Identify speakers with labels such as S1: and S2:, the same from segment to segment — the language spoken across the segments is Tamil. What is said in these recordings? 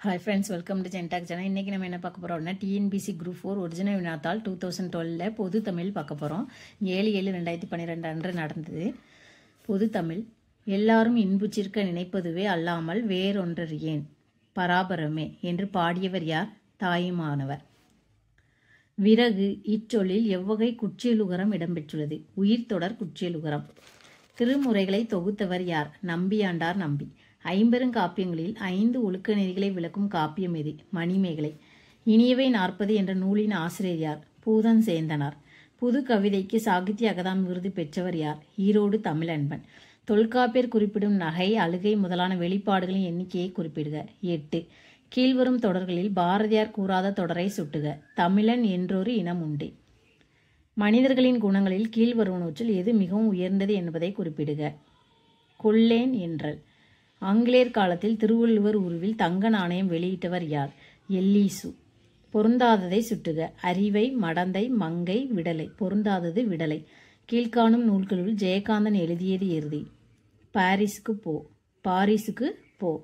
S1: Hi friends, welcome to Gentac channel. இன்னைக்கு நம்ம என்ன பார்க்க போறோம்னா TNPSC Group 4 ஒரிஜினல் வினாத்தாள் 2012 பொது தமிழ் பார்க்க போறோம். 7/7/2012 அன்று நடந்தது. பொது தமிழ் எல்லாரும் இன்புற்றிருக்க நினைப்பதுவே அல்லாமல் வேறொன்றர் ஏன் பராபரமே என்று பாடியவர் யார்? தாயுமானவர். விறகு இச்சொல்லில் எவ்வகை குற்றியலுகரம் இடம்பெற்றுள்ளது? உயிர்த்தொடர் குற்றியலுகரம். திருமுறைகளை தொகுத்தவர் யார்? நம்பியாண்டார் நம்பி. ஐம்பெருங்காப்பியங்களில் 5 ஒழுக்க நெறிகளை விளக்கும் காப்பியம் எது? மணிமேகலை. இனியவை 40 என்ற நூலின் ஆசிரியர் யார்? பூதன் சேந்தனார். புது கவிதைக்கு சாகித்ய அகாதமி விருது பெற்றவர் யார்? ஈரோடு தமிழன்பன். தொல்காப்பியர் குறிப்பிடும் நகை, அழுகை முதலான வெளிப்பாடுகளின் எண்ணிக்கையை குறிப்பிடுக. 8. கீழ்வரும் தொடர்களில் பாரதியார் கூறாத தொடரை சுட்டுக. தமிழன் என்றொரு இனம் உண்டு. மனிதர்களின் குணங்களில் கீழ்வருவனவற்றில் எது மிகவும் உயர்ந்தது என்பதை குறிப்பிடுக. கொல்லேன் என்றல். ஆங்கிலேயர் காலத்தில் திருவள்ளுவர் உருவில் தங்க நாணயம் வெளியிட்டவர் யார்? எல்லீசு. பொருந்தாததை சுட்டுக. அறிவை, மடந்தை, மங்கை, விடலை. பொருந்தாதது விடலை. கீழ்காணும் நூல்களுள் ஜெயகாந்தன் எழுதியது எருதி? பாரிஸுக்கு போ.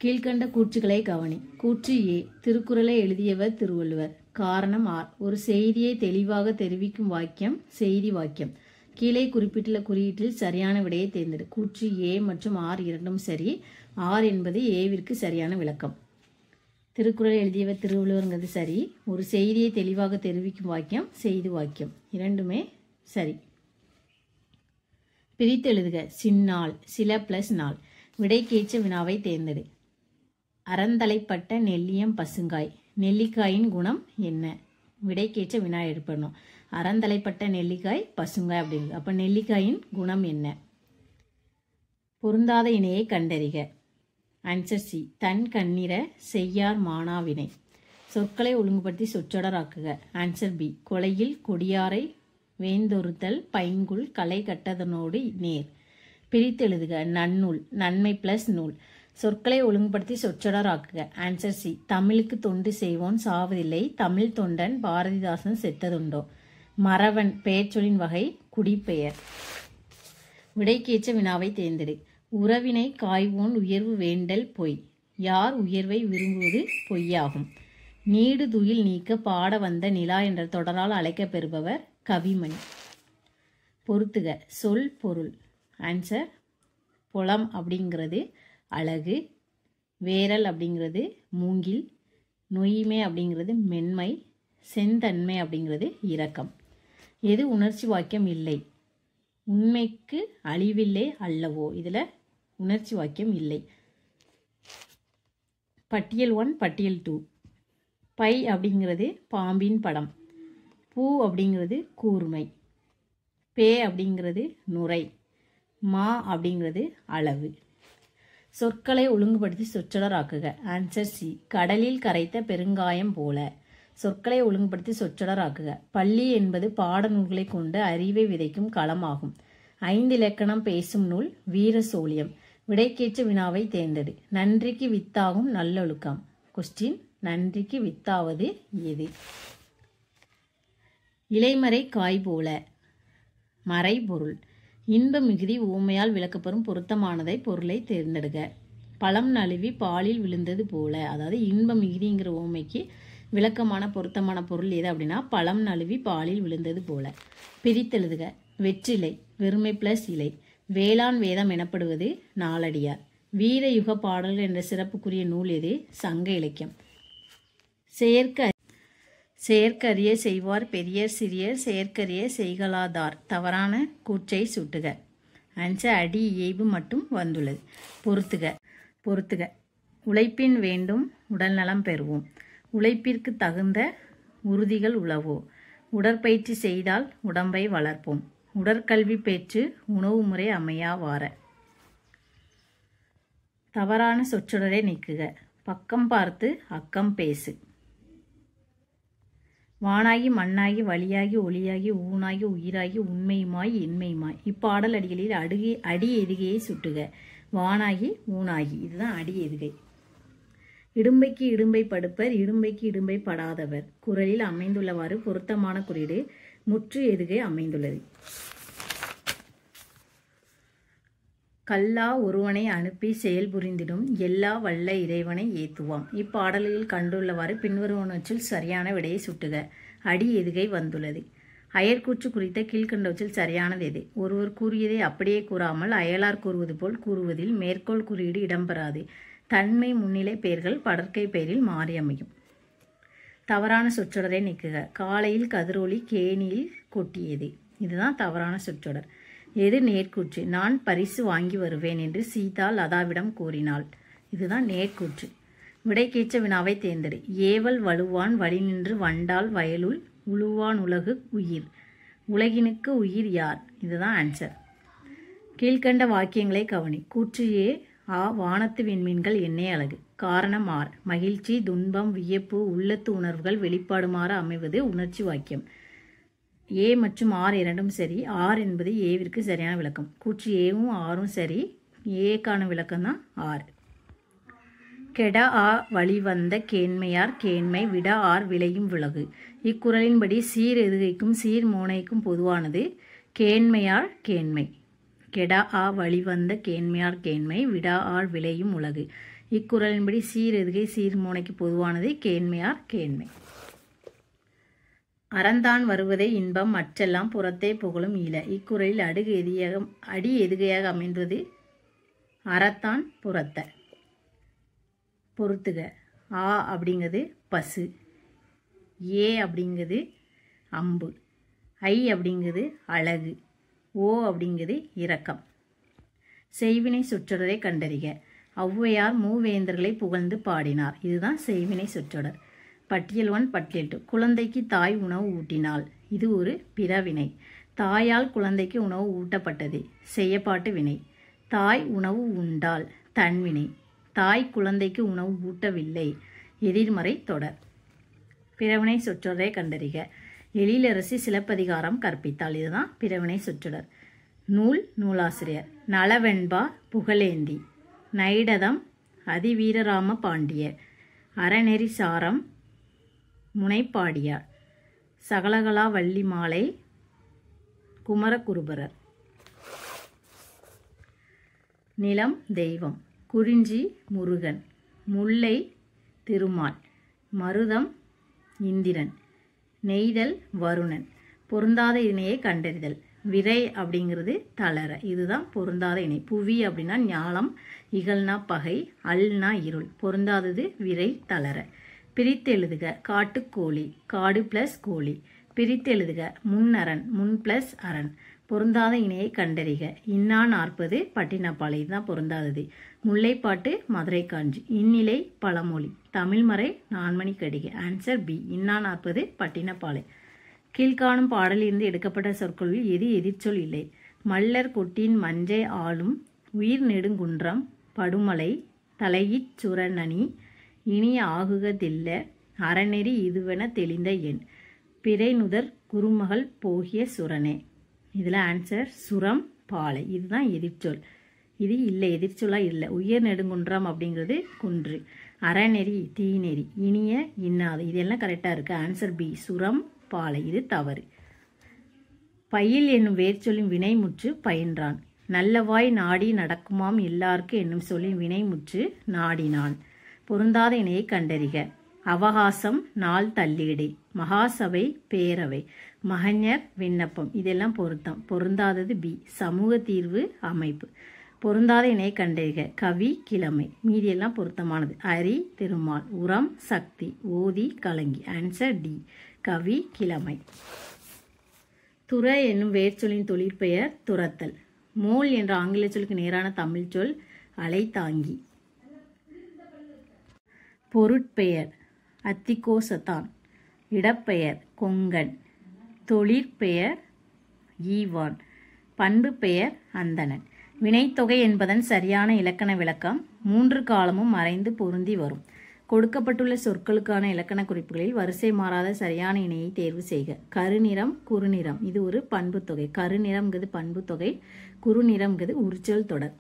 S1: கீழ்கண்ட கூற்றுகளை கவனி. கூற்று ஏ, திருக்குறளை எழுதியவர் திருவள்ளுவர். காரணம் ஆர். ஒரு செய்தியை தெளிவாக தெரிவிக்கும் வாக்கியம் செய்தி வாக்கியம். கீழே குறிப்பிட்டுள்ள குறியீட்டில் சரியான விடையை தேர்ந்தெடு. கூற்று ஏ மற்றும் ஆர் இரண்டும் சரி. ஆர் என்பது ஏவிற்கு சரியான விளக்கம். திருக்குறள் எழுதியவர் திருவள்ளுவர்ங்கிறது சரி. ஒரு செய்தியை தெளிவாக தெரிவிக்கும் வாக்கியம் செய்தி வாக்கியம். இரண்டுமே சரி. பிரித்து எழுதுக. சின்னாள் சில பிளஸ் நாள். விடைக்கேற்ற வினாவை தேர்ந்தெடு. அறந்தலைப்பட்ட நெல்லியம் பசுங்காய். நெல்லிக்காயின் குணம் என்ன? விடைக்கேற்ற வினா எடுப்பணும். அறந்தலைப்பட்ட நெல்லிக்காய் பசுங்காய் அப்படிங்கிறது. அப்போ நெல்லிக்காயின் குணம் என்ன? பொருந்தாத இணையை கண்டறிக. ஆன்சர் சி, தன் கண்ணிர செய்யார் மானாவினை. சொற்களை ஒழுங்குபடுத்தி சொற்றொடராக்குக. ஆன்சர் பி, கொலையில் கொடியாரை வேந்தொருத்தல் பைங்குள் களை கட்டதனோடு நேர். பிரித்து எழுதுக. நன்னூல் நன்மை பிளஸ் நூல். சொற்களை ஒழுங்குபடுத்தி சொற்றொடராக்குக. ஆன்சர் சி, தமிழுக்கு தொண்டு செய்வோன் சாவதில்லை தமிழ் தொண்டன் பாரதிதாசன் செத்ததுண்டோ. மறவன் பெயர்ச்சொல்லின் வகை குடிப்பெயர். விடைக்கேற்ற வினாவை தேர்ந்தெடு. உறவினை காய்வோன் உயர்வு வேண்டல் பொய். யார் உயர்வை விரும்புவது பொய்யாகும். நீடு துயில் நீக்க பாட வந்த நிலா என்ற தொடரால் அழைக்கப்பெறுபவர் கவிமணி. பொறுத்துக. சொல் பொருள். ஆன்சர் புலம் அப்படிங்கிறது அழகு, வேரல் அப்படிங்கிறது மூங்கில், நொய்மை அப்படிங்கிறது மென்மை, செந்தன்மை அப்படிங்கிறது இரக்கம். எது உணர்ச்சி வாக்கியம் இல்லை? உண்மைக்கு அழிவில்லை அல்லவோ. இதில் உணர்ச்சி வாக்கியம் இல்லை. பட்டியல் 1 பட்டியல் 2. பை அப்படிங்கிறது பாம்பின் படம். பூ அப்படிங்கிறது கூர்மை. பே அப்படிங்கிறது நுரை. மா அப்படிங்கிறது அளவு. சொற்களை ஒழுங்குபடுத்தி சொற்றொடராக்குக. ஆன்சர் சி, கடலில் கரைத்த பெருங்காயம் போல. சொற்களை ஒழுங்குபடுத்தி சொற்றொடராக்குக. பள்ளி என்பது பாடநூல்களை கொண்டு அறிவை விதைக்கும் களமாகும். 5 இலக்கணம் பேசும் நூல் வீரசோழியம். விடைக்கேற்ற வினாவை தேர்ந்தெடு. நன்றிக்கு வித்தாகும் நல்லொழுக்கம். கொஸ்டின், நன்றிக்கு வித்தாவது எது? இலைமறை காய் போல. மறை பொருள். இன்ப மிகுதி ஊமையால் விளக்கப்பெறும் பொருத்தமானதை பொருளை தேர்ந்தெடுக. பழம் நழுவி பாலில் விழுந்தது போல. அதாவது இன்ப மிகுதிங்கிற ஊமைக்கு விளக்கமான பொருத்தமான பொருள் எது அப்படின்னா பழம் நழுவி பாலில் விழுந்தது போல. பிரித்தெழுதுக. வெற்றிலை வெறுமை பிளஸ் இலை. வேளாண் வேதம் எனப்படுவது நாலடியார். வீரயுக பாடல்கள் என்ற சிறப்புக்குரிய நூல் எது? சங்க இலக்கியம். செயற்கரிய செய்வார் பெரியர் சிறியர் செயற்கரிய செய்கலாதார். தவறான கூற்றை சுட்டுக. ஆன்சர் அடி இயைபு மட்டும் வந்துள்ளது. பொறுத்துக. உழைப்பின் வேண்டும் உடல்நலம் பெறுவோம். உழைப்பிற்கு தகுந்த உறுதிகள் உளவோ. உடற்பயிற்சி செய்தால் உடம்பை வளர்ப்போம். உடற்கல்வி பெற்று உணவு முறை அமையா வார. தவறான சொற்றொடரை நீக்குக. பக்கம் பார்த்து அக்கம் பேசு. வானாகி மண்ணாகி வழியாகி ஒளியாகி ஊனாகி உயிராகி உண்மையுமாய் இன்மையுமாய். இப்பாடல் அடிகளில் அடி எதுகையை சுட்டுக. வானாகி ஊனாகி. இதுதான் அடி எதுகை. இடும்பைக்கு இடும்பை படுப்பர் இடும்பைக்கு இடும்பை படாதவர். குறளில் அமைந்துள்ளவாறு பொருத்தமான குறியீடு முற்று எதுகை அமைந்துள்ளது. கல்லா ஒருவனை அனுப்பி செயல்புரிந்திடும் எல்லா வல்ல இறைவனை ஏத்துவாம். இப்பாடலில் கண்டுள்ளவாறு பின்வருவனவற்றில் சரியான விடையை சுட்டுக. அடி எதுகை வந்துள்ளது. அயற்கூற்று குறித்த கீழ்கண்டவற்றில் சரியானது எது? ஒருவர் கூறியதை அப்படியே கூறாமல் அயலார் கூறுவது போல் கூறுவதில் மேற்கோள் குறியீடு இடம்பெறாது. தன்மை முன்னிலை பெயர்கள் படர்க்கை பெயரில் மாறி அமையும். தவறான சொற்றொடரை நீக்குக. காலையில் கதிரொளி கேணியில் கொட்டியது. இதுதான் தவறான சொற்றொடர். எது நேர்கூற்று? நான் பரிசு வாங்கி வருவேன் என்று சீதா லதாவிடம் கூறினாள். இதுதான் நேர்கூற்று. விடைக்கேற்ற வினாவை தேர்ந்தெடு. ஏவல் வலுவான் வழி நின்று வண்டால் வயலுள் உழுவான் உலகு உயிர். உலகினுக்கு உயிர் யார்? இதுதான் ஆன்சர். கீழ்கண்ட வாக்கியங்களை கவனி. கூற்று ஏ. வானத்து விண்மீன்கள் எண்ணெய் அழகு. காரணம் ஆர். மகிழ்ச்சி, துன்பம், வியப்பு, உள்ளத்து உணர்வுகள் வெளிப்பாடுமாறு அமைவது உணர்ச்சி வாக்கியம். ஏ மற்றும் ஆர் இரண்டும் சரி. ஆர் என்பது ஏவிற்கு சரியான விளக்கம். கூற்று ஏவும் ஆரும் சரி. ஏக்கான விளக்கம் தான் ஆர். கெட ஆ வழிவந்த கேண்மையார் கேண்மை விட ஆர் விளையும் விலகு. இக்குறளின்படி சீர் எதுகைக்கும் சீர் மோனைக்கும் பொதுவானது கேண்மையார் கேண்மை. கெட ஆ வழிவந்த கேண்மையார் கேண்மை விட ஆர் விளையும் உலகு. இக்குறளின்படி சீர் எதுகை சீர் மோனைக்கு பொதுவானது கேண்மையார் கேண்மை. அறந்தான் வருவதே இன்பம் மற்றெல்லாம் புறத்தே புகழும் ஈழ. இக்குறளில் அடி எதுகையாக அமைந்தது அறத்தான் புறத்த. பொறுத்துக. ஆ அப்படிங்கிறது பசு, ஏ அப்படிங்கிறது அம்பு, ஐ அப்படிங்கிறது அழகு, ஓ அப்படிங்கிறது இரக்கம். செய்வினை சொற்றொடரை கண்டறிக. ஔவையார் மூவேந்தர்களை புகழ்ந்து பாடினார். இதுதான் செய்வினை சொற்றொடர். பட்டியல் 1 பட்டியல் 2. குழந்தைக்கு தாய் உணவு ஊட்டினாள். இது ஒரு பிறவினை. தாயால் குழந்தைக்கு உணவு ஊட்டப்பட்டது செய்யப்பாட்டு வினை. தாய் உணவு உண்டாள் தன்வினை. தாய் குழந்தைக்கு உணவு ஊட்டவில்லை எதிர்மறை தொடர். பிறவினை சொற்றொடரை கண்டறிக. எழிலரசி சிலப்பதிகாரம் கற்பித்தாள். இதுதான் பிறவினை சொற்றொடர். நூல் நூலாசிரியர். நலவெண்பா புகழேந்தி. நைடதம் அதிவீரராம பாண்டியர். அறநெறி சாரம் முனைப்பாடியார். சகலகலா வள்ளி மாலை குமரகுருபரர். நிலம் தெய்வம். குறிஞ்சி முருகன். முல்லை திருமால். மருதம் இந்திரன். நெய்தல் வருணன். பொருந்தாத இணையை கண்டறிதல். விரை அப்படிங்கிறது தளர. இதுதான் பொருந்தாத இணை. புவி அப்படின்னா ஞாலம், இகழ்னா பகை, அல்னா இருள். பொருந்தாதது விரை தளர. பிரித்து எழுதுக. காட்டுக்கோழி காடு பிளஸ் கோழி. பிரித்து எழுதுக. முன்னரண் முன் பிளஸ் அரண். பொருந்தாத இணையை கண்டறிக. இன்னா 40 பட்டினப்பாலை. இதுதான் பொருந்தாதது. முல்லைப்பாட்டு மதுரை காஞ்சி. இந்நிலை பழமொழி. தமிழ்மறை நான்மணி கடிகை. Answer B. இன்னா 40 பட்டினப்பாலை. கீழ்காணும் பாடலில் இருந்து எடுக்கப்பட்ட சொற்களில் எது எதிர்ச்சொல் இல்லை? மல்லர் கொட்டின் மஞ்சை ஆளும் உயிர் நெடுங்குன்றம் படுமலை தலையிற் சுரநனி இனி ஆகுகதில்ல அறநெறி இதுவென தெளிந்த எண் பிறைநுதர் குருமகள் போகிய சுரனே. இதில் ஆன்சர் சுரம் பாலை. இதுதான் எதிர்ச்சொல். இது இல்லை, எதிர்ச்சொல்லாக இல்லை. உயர் நெடுங்குன்றம் அப்படிங்கிறது குன்று. அறநெறி தீநெறி. இனிய இன்னாது. இதெல்லாம் கரெக்டாக இருக்குது. ஆன்சர் பி சுரம் பாலை. இது தவறு. பயில் என்னும் வேர்ச்சொல்லின் வினைமுற்று பயின்றான். நல்லவாய் நாடி நடக்குமாம் எல்லாருக்கு என்னும் சொல்லின் வினைமுற்று நாடினான். பொருந்தாத இணையை கண்டறிக. அவகாசம் நாள் தள்ளீடு. மகாசபை பேரவை. மகஞர் விண்ணப்பம். இதெல்லாம் பொருத்தம். பொருந்தாதது பி சமூக தீர்வு அமைப்பு. பொருந்தாத இணையை கண்டறிக. கவி கிழமை. மீதியெல்லாம் பொருத்தமானது. அரி திருமால். உரம் சக்தி. ஓதி கலங்கி. ஆன்சர் டி கவி கிழமை. துற என்னும் வேர்ச்சொல்லின் தொழிற்பெயர் துரத்தல். மோல் என்ற ஆங்கில சொல்லுக்கு நேரான தமிழ் சொல் அலைத்தாங்கி. பொருட்பெயர் அத்திகோசத்தான். இடப்பெயர் கொங்கன். தொழிற்பெயர் ஈவான். பண்பு பெயர் அந்தணன். வினைத்தொகை என்பதன் சரியான இலக்கண விளக்கம் 3 காலமும் மறைந்து பொருந்தி வரும். கொடுக்கப்பட்டுள்ள சொற்களுக்கான இலக்கண குறிப்புகளில் வரிசை மாறாத சரியான இணையை தேர்வு செய்க. கருநிறம் குறுநிறம். இது ஒரு பண்பு தொகை. கருநிறம்ங்கிறது பண்பு தொகை. குறுநிறம்ங்கிறது உரிச்சொல் தொடர்.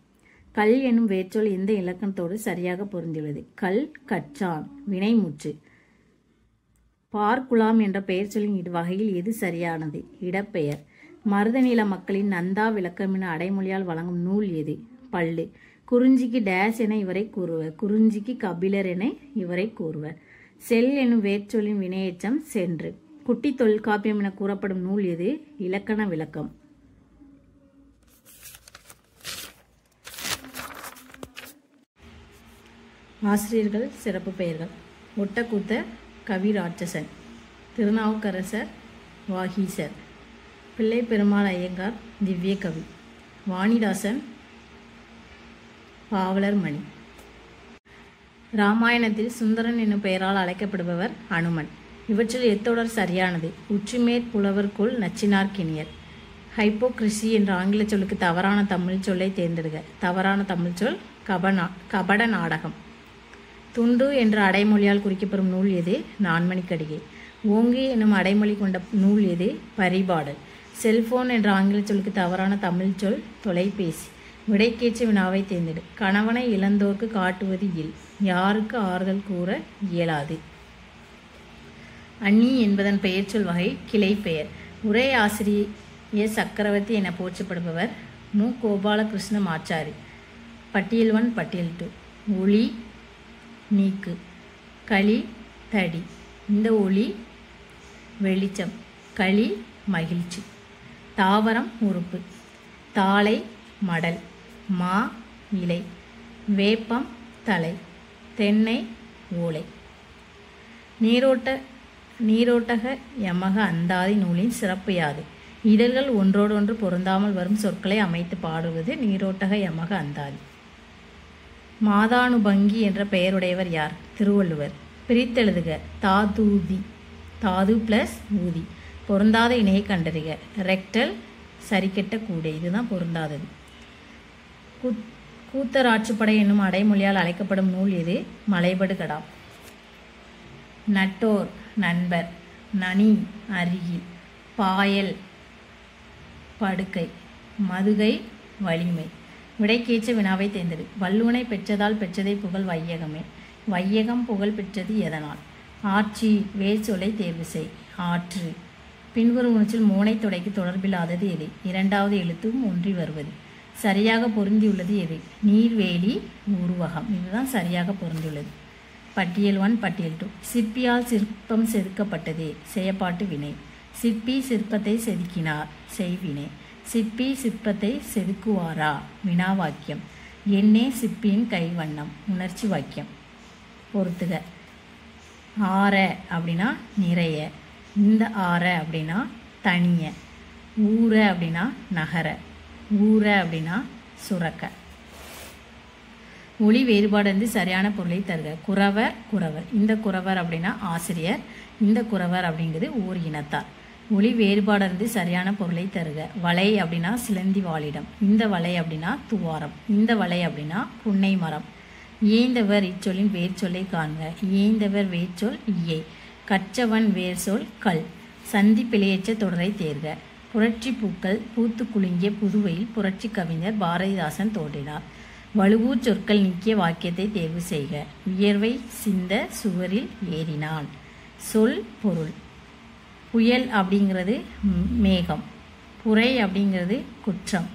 S1: கல் என்னும் வேர்ச்சொல் எந்த இலக்கணத்தோடு சரியாக பொருந்தியுள்ளது? கல் கற்றான். வினைமுற்று. பார்க்குலாம் என்ற பெயர் சொல்லின் வகையில் எது சரியானது? இடப்பெயர். மருதநில மக்களின் நந்தா விளக்கம் என அடைமொழியால் வழங்கும் நூல் எது? பல்லு. குறிஞ்சிக்கு டேஸ் என இவரை கூறுவர். குறிஞ்சிக்கு கபிலர் என இவரை கூறுவர். செல் எனும் வேர்ச்சொல்லின் வினையெச்சம் சென்று. குட்டி தொல்காப்பியம் என கூறப்படும் நூல் எது? இலக்கண விளக்கம். ஆசிரியர்கள் சிறப்பு பெயர்கள்: ஒட்டக்கூத்த கவிராட்சசன், திருநாவுக்கரசர் வாகீசர், பிள்ளை பெருமாள் ஐயங்கார் திவ்ய கவி, வாணிதாசன் பாவலர் மணி. இராமாயணத்தில் சுந்தரன் என்னும் பெயரால் அழைக்கப்படுபவர் அனுமன். இவற்றில் எத்தொடர் சரியானது? உச்சிமேற் புலவர்க்குள் நச்சினார்க்கினியர். ஹைப்போக்ரிசி என்ற ஆங்கில சொல்லுக்கு தவறான தமிழ் சொல்லை தேர்ந்தெடுக்க. தவறான தமிழ் சொல் கபட நாடகம். துண்டு என்ற அடைமொழியால் குறிக்கப்படும் நூல் எது? நான்மணிக்கடிகை. ஓங்கி என்னும் அடைமொழி கொண்ட நூல் எது? பரிபாடல். செல்போன் என்ற ஆங்கில சொல்லுக்கு தவறான தமிழ் சொல் தொலைபேசி. விடைக்கேற்ற வினாவை தேர்ந்தெடு. கணவனை இழந்தோர்க்கு காட்டுவது இல். யாருக்கு ஆறுதல் கூற இயலாது. அண்ணி என்பதன் பெயர்ச்சொல் வகை கிளை பெயர். உரை ஆசிரிய சக்கரவர்த்தி என போற்றப்படுபவர் மு. கோபாலகிருஷ்ணமாச்சாரி. பட்டியல் 1 பட்டியல் 2. ஒளி நீக்கு. களி தடி. இந்த ஒளி வெளிச்சம். களி மகிழ்ச்சி. தாவரம் உறுப்பு. தாளை மடல். மா இலை. வேப்பம் தலை. தென்னை ஓலை. நீரோட்டக யமக அந்தாதி நூலின் சிறப்பு யாது? இதழ்கள் ஒன்றோடொன்று பொருந்தாமல் வரும் சொற்களை அமைத்து பாடுவது நீரோட்டக யமக அந்தாதி. மாதானுபங்கி என்ற பெயருடையவர் யார்? திருவள்ளுவர். பிரித்தெழுதுக. தாதூதி. தாது பிளஸ் ஊதி. பொருந்தாத இணையை கண்டறிக. ரெக்டல் சரிக்கெட்ட கூடை. இதுதான் பொருந்தாதது. கூத்தராட்சிப்படை என்னும் அடைமொழியால் அழைக்கப்படும் நூல் எது? மலைபடு கடா. நட்டோர் நண்பர். நனி அருகில். பாயல் படுக்கை. மதுகை வலிமை. விடைக்கேற்ற வினாவை தேர்ந்தெடு. வள்ளுவனை பெற்றதால் பெற்றதை புகழ் வையகமே. வையகம் புகழ் பெற்றது எதனால்? ஆட்சி வேர்ச்சொல்லை தேர்வு செய். ஆற்று. பின்வரும் ஒன்றில் மோனை தொடைக்கு தொடர்பில்லாதது எது? இரண்டாவது எழுத்தும் ஒன்றி வருவது. சரியாக பொருந்தியுள்ளது எது? நீர்வேலி உருவகம். இதுதான் சரியாக பொருந்தியுள்ளது. பட்டியல் 1 பட்டியல் 2. சிற்பியால் சிற்பம் செதுக்கப்பட்டது. செயப்பாட்டு வினை. சிற்பி சிற்பத்தை செதுக்கினார். செய்வினை. சிற்பி சிற்பத்தை செதுக்குவாரா? வினா வாக்கியம். எண்ணே சிற்பியின் கைவண்ணம். உணர்ச்சி வாக்கியம். பொறுத்துக. ஆற அப்படின்னா நிறைய. இந்த ஆற அப்படின்னா தனிய. ஊற அப்படின்னா நகர. ஊற அப்படின்னா சுரக்க. ஒளி வேறுபாடு சரியான பொருளை தருக. குறவர் குறவர். இந்த குறவர் அப்படின்னா ஆசிரியர். இந்த குறவர் அப்படிங்கிறது ஊர் இனத்தார். ஒளி வேறுபாடு சரியான பொருளை தருக. வலை அப்படின்னா சிலந்தி வாழிடம். இந்த வலை அப்படின்னா துவாரம். இந்த வலை அப்படின்னா புன்னை மரம். இயைந்தவர் இச்சொல்லின் வேர்ச்சொல்லை காண்க. இயைந்தவர் வேர்ச்சொல் இயை. கற்றவன் வேர்ச்சொல் கல். சந்தி பிழையற்ற தொடரை தேர்க. புரட்சி பூக்கள் பூத்து குலுங்கிய புதுவையில் புரட்சி கவிஞர் பாரதிதாசன் தோன்றினார். வலுவூர் சொற்கள் நீக்கிய வாக்கியத்தை தேர்வு செய்க. உயர்வை சிந்த சுவரில் ஏறினான். சொல் பொருள். புயல் அப்படிங்கிறது மேகம். புரை அப்படிங்கிறது குற்றம்.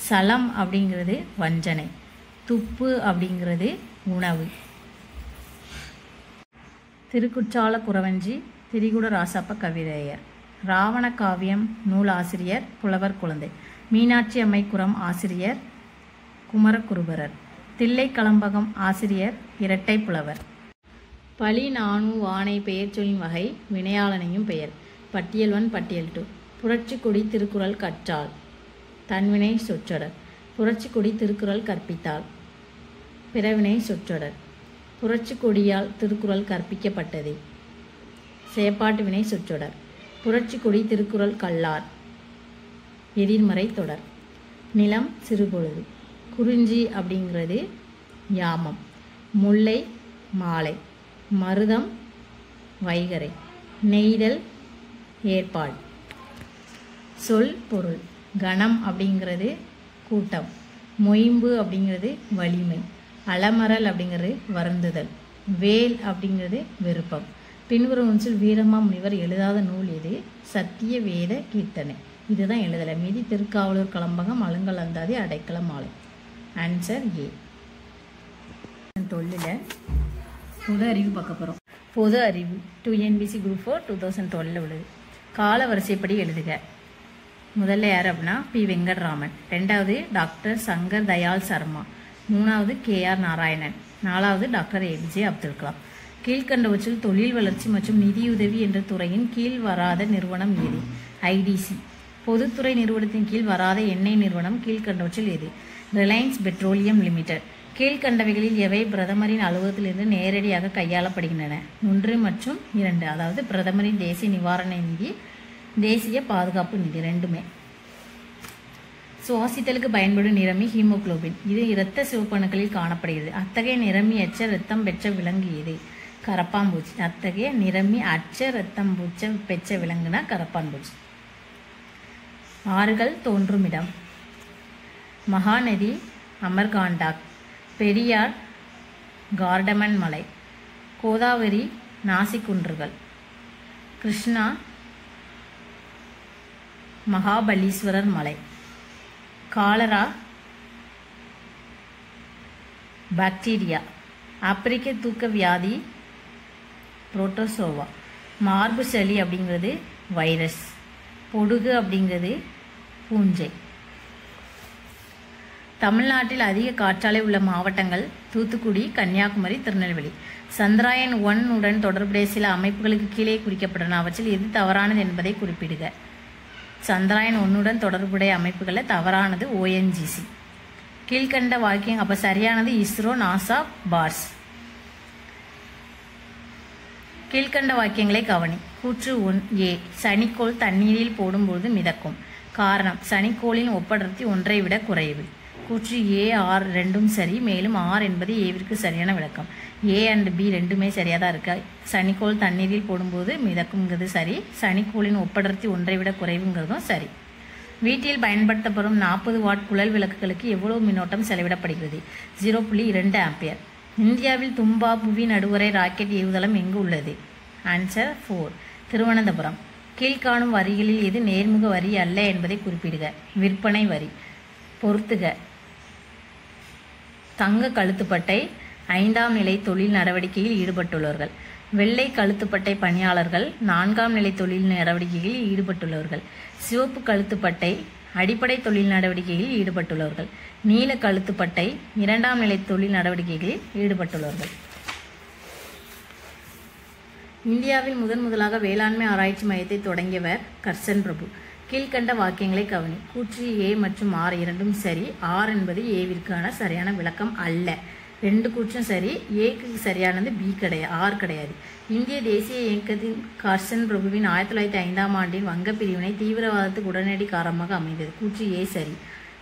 S1: சலம் அப்படிங்கிறது வஞ்சனை. துப்பு அப்படிங்கிறது உணவு. திருக்குற்றால குறவஞ்சி திரிகுட ராசப்ப கவிதையர். ராவண காவியம் நூல் ஆசிரியர் புலவர் குழந்தை. மீனாட்சி அம்மை குரம் ஆசிரியர் குமரகுருபரர். தில்லை கலம்பகம் ஆசிரியர் இரட்டை புலவர். பழி நாணு வானை பெயர் சொல்லின் வகை வினையாளனையும் பெயர். பட்டியல் 1 பட்டியல் 2. புரட்சி கொடி திருக்குறள் கற்றாள். தன்வினை சொற்றொடர். புரட்சி கொடி திருக்குறள் கற்பித்தாள். பிறவினை சொற்றொடர். புரட்சி கொடியால் திருக்குறள் கற்பிக்கப்பட்டது. செயற்பாட்டு வினை சொற்றொடர். புரட்சி கொடி திருக்குறள் கல்லார். எதிர்மறை தொடர். நிலம் சிறுபொழுது. குறிஞ்சி அப்படிங்கிறது யாமம். முல்லை மாலை. மருதம் வைகரை. நெய்தல் ஏற்பாடு. சொல் பொருள். கணம் அப்படிங்கிறது கூட்டம். மொயம்பு அப்படிங்கிறது வலிமை. அலமரல் அப்படிங்கிறது வருந்துதல். வேல் அப்படிங்கிறது விருப்பம். பின்வரும் ஒன்றில் வீரமா முனிவர் எழுதாத நூல் எது? சத்திய வேத கீர்த்தனை. இதுதான் எழுதலை. மீதி திருக்காவலூர் கலம்பகம் அலங்கல் அந்தாதி அடைக்கல மாலை. Answer A. 2012 பொது அறிவு பார்க்க போகிறோம். பொது அறிவு டிஎன்பிசி குரூப் 4 2012 உள்ளது. கால வரிசைப்படி எழுதுக. முதல்ல யார் அப்படின்னா பி வெங்கட்ராமன், ரெண்டாவது டாக்டர் சங்கர் தயாள் சர்மா, மூணாவது KR நாராயணன், நாலாவது டாக்டர் APJ அப்துல் கலாம். கீழ்கண்டவற்றில் தொழில் வளர்ச்சி மற்றும் நிதியுதவி என்ற துறையின் கீழ் வராத நிறுவனம் எது? IDC. பொதுத்துறை நிறுவனத்தின் கீழ் வராத எண்ணெய் நிறுவனம் கீழ்கண்டவற்றில் எது? Reliance petroleum limited. கீழ்கண்டவைகளில் எவை பிரதமரின் அலுவலகத்திலிருந்து நேரடியாக கையாளப்படுகின்றன? 1 மற்றும் 2, அதாவது பிரதமரின் தேசிய நிவாரண நிதி, தேசிய பாதுகாப்பு நிதி ரெண்டுமே. சுவாசித்தலுக்கு பயன்படும் நிறமி ஹீமோகுளோபின். இது இரத்த சிவப்பணுக்களில் காணப்படுகிறது. அத்தகைய நிறமி அச்ச இரத்தம் பெற்ற விலங்கு எது? கரப்பான்பூச்சி. அத்தகைய நிறமி அச்ச இரத்தம் பெற்ற விலங்குனா கரப்பான்பூச்சி. ஆறுகள் தோன்றும் இடம். மகாநதி அமர்காண்டாக், பெரியார் கார்டமன் மலை, கோதாவரி நாசிக்குன்றுகள், கிருஷ்ணா மகாபலீஸ்வரர் மலை, காலரா பாக்டீரியா, ஆப்பிரிக்க தூக்க வியாதி புரோட்டோசோவா, மார்பு சளி அப்படிங்கிறது வைரஸ், பொடுகு அப்படிங்கிறது பூஞ்சை. தமிழ்நாட்டில் அதிக காற்றாலை உள்ள மாவட்டங்கள் தூத்துக்குடி, கன்னியாகுமரி, திருநெல்வேலி. சந்திராயன் 1 உடன் தொடர்புடைய சில அமைப்புகளுக்கு கீழே குறிக்கப்பட்டன. அவற்றில் எது தவறானது என்பதை குறிப்பிடுக. சந்திராயன் 1 உடன் தொடர்புடைய அமைப்புகளில் தவறானது ONGC. கீழ்கண்ட வாக்கியம் அப்போ சரியானது இஸ்ரோ, நாசா, பார்ஸ். கீழ்கண்ட வாக்கியங்களை கவனி. கூற்று 1A, சனிக்கோள் தண்ணீரில் போடும்போது மிதக்கும். காரணம், சனிக்கோளின் ஒப்படர்த்தி 1ஐ விட குறைவு. கூற்று A, R ரெண்டும் சரி, மேலும் R என்பது ஏவிற்கு சரியான விளக்கம். A and B ரெண்டுமே சரியாக தான் இருக்கு. சனிக்கோள் தண்ணீரில் போடும்போது மிதக்குங்கிறது சரி, சனிக்கோளின் ஒப்படர்த்தி 1ஐ விட குறைவுங்கிறதும் சரி. வீட்டில் பயன்படுத்தப்படும் 40 வாட் குழல் விளக்குகளுக்கு எவ்வளவு மின்னோட்டம் செலவிடப்படுகிறது? 0.2 ஆம்பியர். இந்தியாவில் தும்பா புவி நடுவரை ராக்கெட் ஏவுதளம் எங்கு உள்ளது? ஆன்சர் 4, திருவனந்தபுரம். கீழ்காணும் வரிகளில் எது நேர்முக வரி அல்ல என்பதை குறிப்பிடுக. விற்பனை வரி. பொறுத்துக. தங்க கழுத்துப்பட்டை 5ஆம் நிலை தொழில் நடவடிக்கையில் ஈடுபட்டுள்ளவர்கள். வெள்ளை கழுத்துப்பட்டை பணியாளர்கள் 4ஆம் நிலை தொழில் நடவடிக்கைகளில் ஈடுபட்டுள்ளவர்கள். சிவப்பு கழுத்துப்பட்டை அடிப்படை தொழில் நடவடிக்கைகளில் ஈடுபட்டுள்ளவர்கள். நீல கழுத்துப்பட்டை 2ஆம் நிலை தொழில் நடவடிக்கைகளில் ஈடுபட்டுள்ளவர்கள். இந்தியாவில் முதலாக வேளாண்மை ஆராய்ச்சி மையத்தை தொடங்கியவர் கர்சன் பிரபு. கீழ்கண்ட வாக்கியங்களை கவனி. கூற்று A மற்றும் R இரண்டும் சரி. R என்பது ஏவிற்கான சரியான விளக்கம் அல்ல. 2 கூற்றும் சரி. ஏக்கு சரியானது B கிடையாது, R கிடையாது. இந்திய தேசிய இயக்கத்தின் கர்சன் பிரபுவின் 1905ஆம் ஆண்டின் வங்க பிரிவினை தீவிரவாதத்துக்கு உடனடி காரணமாக அமைந்தது. கூற்று A சரி.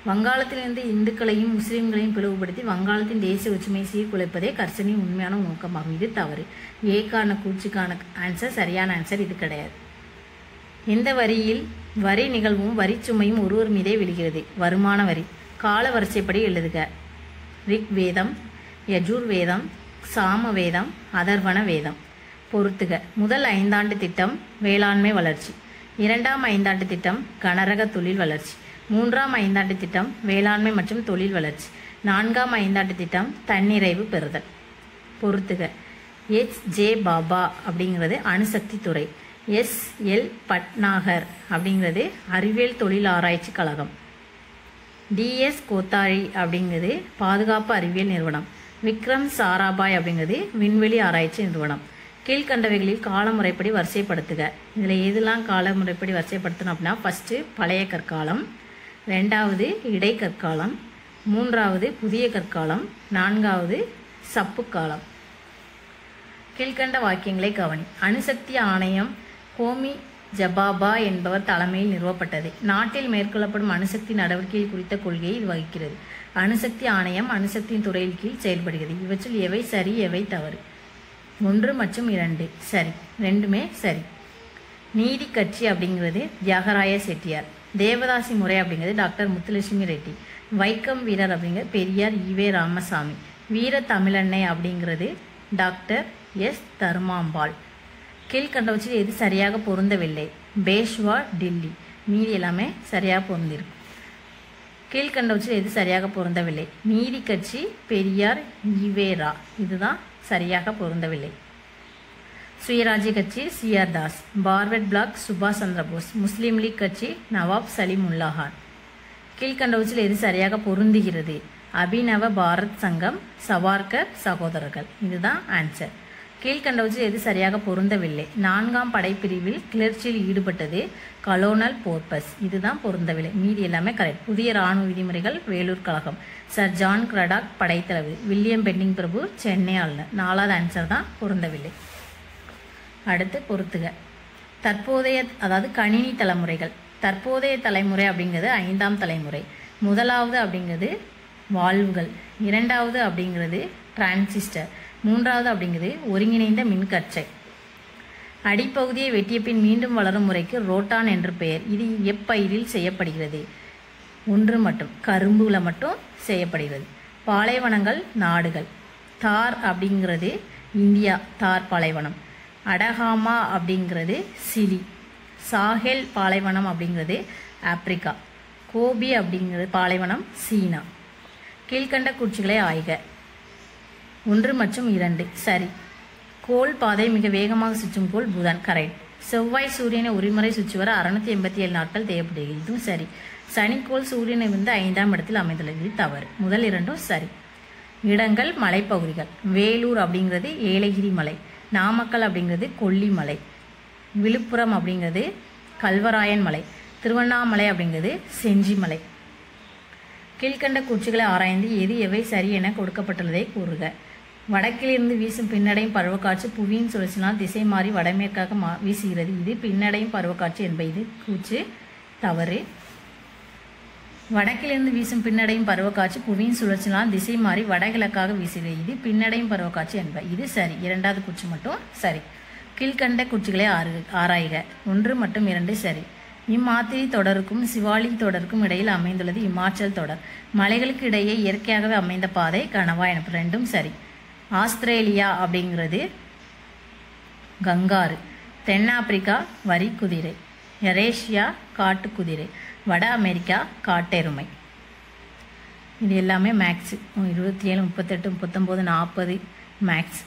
S1: வங்காளத்திலிருந்து இந்துக்களையும் முஸ்லிம்களையும் பிளவுபடுத்தி வங்காளத்தின் தேசிய ஒற்றுமையை சீர்குலைப்பதே கர்சனின் உண்மையான நோக்கமாகும். இது தவறு. ஏக்கான கூற்றுக்கான ஆன்சர் சரியான ஆன்சர் இது கிடையாது. எந்த வரியில் வரி நிகழ்வும் வரி சுமையும் ஒருவர் மீதே விழுகிறது? வருமான வரி. கால வரிசைப்படி எழுதுக. ரிக் வேதம், யஜுர் வேதம், சாம வேதம், அதர்வண வேதம். பொறுத்துக. முதல் 5ஆண்டு திட்டம் வேளாண்மை வளர்ச்சி, 2ஆம் 5ஆண்டு திட்டம் கனரக தொழில் வளர்ச்சி, 3ஆம் 5ஆண்டு திட்டம் வேளாண்மை மற்றும் தொழில் வளர்ச்சி, 4ஆம் 5ஆண்டு திட்டம் தன்னிறைவு பெறுதல். பொறுத்துக. HJ பாபா அப்படிங்கிறது அணுசக்தி துறை, SL பட்நாகர் அப்படிங்கிறது அறிவியல் தொழில் ஆராய்ச்சி கழகம், DS கோத்தாரி அப்படிங்கிறது பாதுகாப்பு அறிவியல் நிறுவனம், விக்ரம் சாராபாய் அப்படிங்கிறது விண்வெளி ஆராய்ச்சி நிறுவனம். கீழ்கண்டவைகளில் காலமுறைப்படி வரிசைப்படுத்துக. இதில் எதெல்லாம் காலமுறைப்படி வரிசைப்படுத்தணும் அப்படின்னா, ஃபஸ்ட்டு பழைய கற்காலம், 2வது இடைக்கற்காலம், 3வது புதிய கற்காலம், 4வது சப்பு காலம். கீழ்கண்ட வாக்கியங்களை கவனி. அணுசக்தி ஆணையம் ஹோமி ஜபாபா என்பவர் தலைமையில் நிறுவப்பட்டது. நாட்டில் மேற்கொள்ளப்படும் அணுசக்தி நடவடிக்கைகள் குறித்த கொள்கையை இது வகிக்கிறது. அணுசக்தி ஆணையம் அணுசக்தியின் துறையின் கீழ் செயல்படுகிறது. இவற்றில் எவை சரி, எவை தவறு? 1 மற்றும் 2 சரி, ரெண்டுமே சரி. நீதி கட்சி அப்படிங்கிறது தியாகராய செட்டியார். தேவதாசி முறை அப்படிங்கிறது டாக்டர் முத்துலட்சுமி ரெட்டி. வைக்கம் வீரர் அப்படிங்கிறது பெரியார் ஈவே ராமசாமி. வீர தமிழன்னை அப்படிங்கிறது டாக்டர் எஸ் தர்மாம்பாள். கீழ்கண்டவற்றில் எது சரியாக பொருந்தவில்லை? பேஷ்வா டில்லி. மீதி எல்லாமே சரியாக பொருந்திருக்கும். கீழ்கண்டவற்றில் எது சரியாக பொருந்தவில்லை? நீதி கட்சி பெரியார் ஈவேரா, இதுதான் சரியாக பொருந்தவில்லை. சுயராஜ்ய கட்சி CR தாஸ், பார்வர்ட் பிளாக் சுபாஷ் சந்திரபோஸ், முஸ்லீம் லீக் கட்சி நவாப் சலீமுல்லா கான். கீழ்கண்டவற்றில் எது சரியாக பொருந்துகிறது? அபினவ பாரத் சங்கம், சவார்கர் சகோதரர்கள், இதுதான் ஆன்சர். கீழ்கண்டவற்றில் எது சரியாக பொருந்தவில்லை? 4ஆம் படைப்பிரிவில் கிளர்ச்சியில் ஈடுபட்டது கலோனல் போர்பஸ், இதுதான் பொருந்தவில்லை. மீதி எல்லாமே கரெக்ட். புதிய இராணுவ விதிமுறைகள் வேலூர் கழகம், சர் ஜான் கிரடாக் படைத்தளபதி, வில்லியம் பென்னிங் பிரபு சென்னை ஆளுநர். 4வது ஆன்சர் தான் பொருந்தவில்லை. அடுத்து பொறுத்துக. தற்போதைய அதாவது கணினி தலைமுறைகள். தற்போதைய தலைமுறை அப்படிங்கிறது 5ஆம் தலைமுறை. முதலாவது அப்படிங்கிறது வால்வுகள், 2வது அப்படிங்கிறது டிரான்சிஸ்டர், 3வது அப்படிங்கிறது ஒருங்கிணைந்த மின்கற்றை. அடிப்பகுதியை வெட்டிய பின் மீண்டும் வளரும் முறைக்கு ரோட்டான் என்று பெயர். இது எப்பயிரில் செய்யப்படுகிறது? 1 மட்டும், கரும்புல மட்டும் செய்யப்படுகிறது. பாலைவனங்கள் நாடுகள். தார் அப்படிங்கிறது இந்தியா, தார் பாலைவனம். அடகாமா அப்படிங்கிறது சிலி. சாஹெல் பாலைவனம் அப்படிங்கிறது ஆப்பிரிக்கா. கோபி அப்படிங்கிறது பாலைவனம் சீனா. கீழ்கண்ட கூற்றுகளை ஆய்க. 1 மற்றும் 2 சரி. கோள் பாதை மிக வேகமாக சுற்றும் கோள் புதன், கரெக்ட். செவ்வாய் சூரியனை ஒருமுறை சுற்றி வர 687 நாட்கள் தேவைப்படுகிறது, இதுவும் சரி. சனிக்கோள் சூரியனை விருந்து 5ஆம் இடத்தில் அமைந்துள்ளது, இது தவறு. முதல் 2ம் சரி. இடங்கள் மலைப்பகுதிகள். வேலூர் அப்படிங்கிறது ஏலகிரி மலை, நாமக்கல் அப்படிங்கிறது கொல்லிமலை, விழுப்புரம் அப்படிங்கிறது கல்வராயன் மலை, திருவண்ணாமலை அப்படிங்கிறது செஞ்சிமலை. கீழ்கண்ட கூற்றுகளை ஆராய்ந்து எது எவை சரி என கொடுக்கப்பட்டுள்ளதை கூறுக. வடக்கிலிருந்து வீசும் பின்னடையும் பருவக்காற்று புவியின் சுழற்சினால் திசை மாறி வடமேற்காக வீசுகிறது, இது பின்னடையும் பருவக்காற்று என்பது. இது கூற்று தவறு. வடக்கிலிருந்து வீசும் பின்னடையும் பருவக்காற்று புவியின் சுழற்சினால் திசை மாறி வடகிழக்காக வீசுகிறது, இது பின்னடையும் பருவக்காற்று என்ப. இது சரி. 2வது கூற்று மட்டும் சரி. கீழ்கண்ட கூற்றுகளை ஆராய்க. 1 மற்றும் 2 சரி. இம்மாத்திரை தொடருக்கும் சிவாலிக் தொடருக்கும் இடையில் அமைந்துள்ளது இமாச்சல் தொடர். மலைகளுக்கு இடையே இயற்கையாகவே அமைந்த பாதை கணவா எனப்படும், 2ம் சரி. ஆஸ்திரேலியா அப்படிங்கிறது கங்காரு, தென்னாப்பிரிக்கா வரி குதிரை, யுரேஷியா காட்டு குதிரை, வட அமெரிக்கா காட்டெருமை. இது எல்லாமே மேக்ஸ். 27, 38, 39, 40 மேக்ஸ்.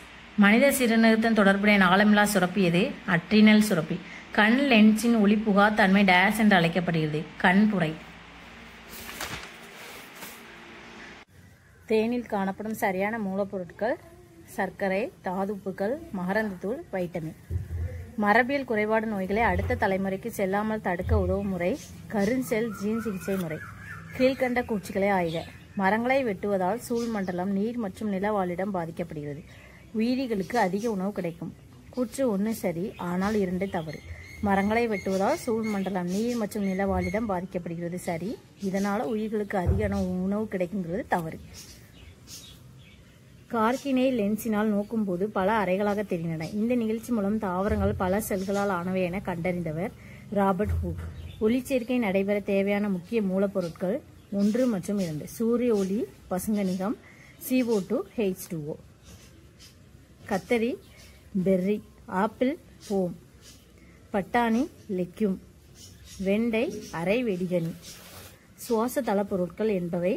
S1: மனித சிறுநீரகத்துடன் தொடர்புடைய நாளமில்லா சுரப்பி எது? அட்ரினல் சுரப்பி. கண் லென்ஸின் ஒளிப்புகா தன்மை டேஸ் என்று அழைக்கப்படுகிறது, கண்புரை. தேனில் காணப்படும் சரியான மூலப்பொருட்கள் சர்க்கரை, தாதுப்புகள், மகரந்தத்தூள், வைட்டமின். மரபியல் குறைபாடு நோய்களை அடுத்த தலைமுறைக்கு செல்லாமல் தடுக்க உதவும் முறை கருஞ்செல் ஜீன் சிகிச்சை முறை. கீழ்கண்ட கூற்றுகளை ஆய்க. மரங்களை வெட்டுவதால் சூழ்மண்டலம், நீர் மற்றும் நிலவாழிடம் பாதிக்கப்படுகிறது, உயிரிகளுக்கு அதிக உணவு கிடைக்கும். கூற்று 1 சரி, ஆனால் 2 தவறு. மரங்களை வெட்டுவதால் சூழ்மண்டலம், நீர் மற்றும் நிலவாழிடம் பாதிக்கப்படுகிறது, சரி. இதனால் உயிர்களுக்கு அதிக உணவு கிடைக்குங்கிறது தவறு. கார்கினை லென்ஸினால் நோக்கும்போது பல அறைகளாக தெரிகின்றன. இந்த நிகழ்ச்சி மூலம் தாவரங்கள் பல செல்களால் ஆனவை என கண்டறிந்தவர் ராபர்ட் ஹூக். ஒளிச்சேர்க்கை நடைபெற தேவையான முக்கிய மூலப்பொருட்கள் 1 மற்றும் 2. சூரிய ஒளி, பசுங்கனிகம், CO2, H2O. கத்தரி, பெர்ரி, ஆப்பிள், போம், பட்டாணி, லெக்யூம், வெண்டை, அரை வெடிகனி. சுவாச தள பொருட்கள் என்பவை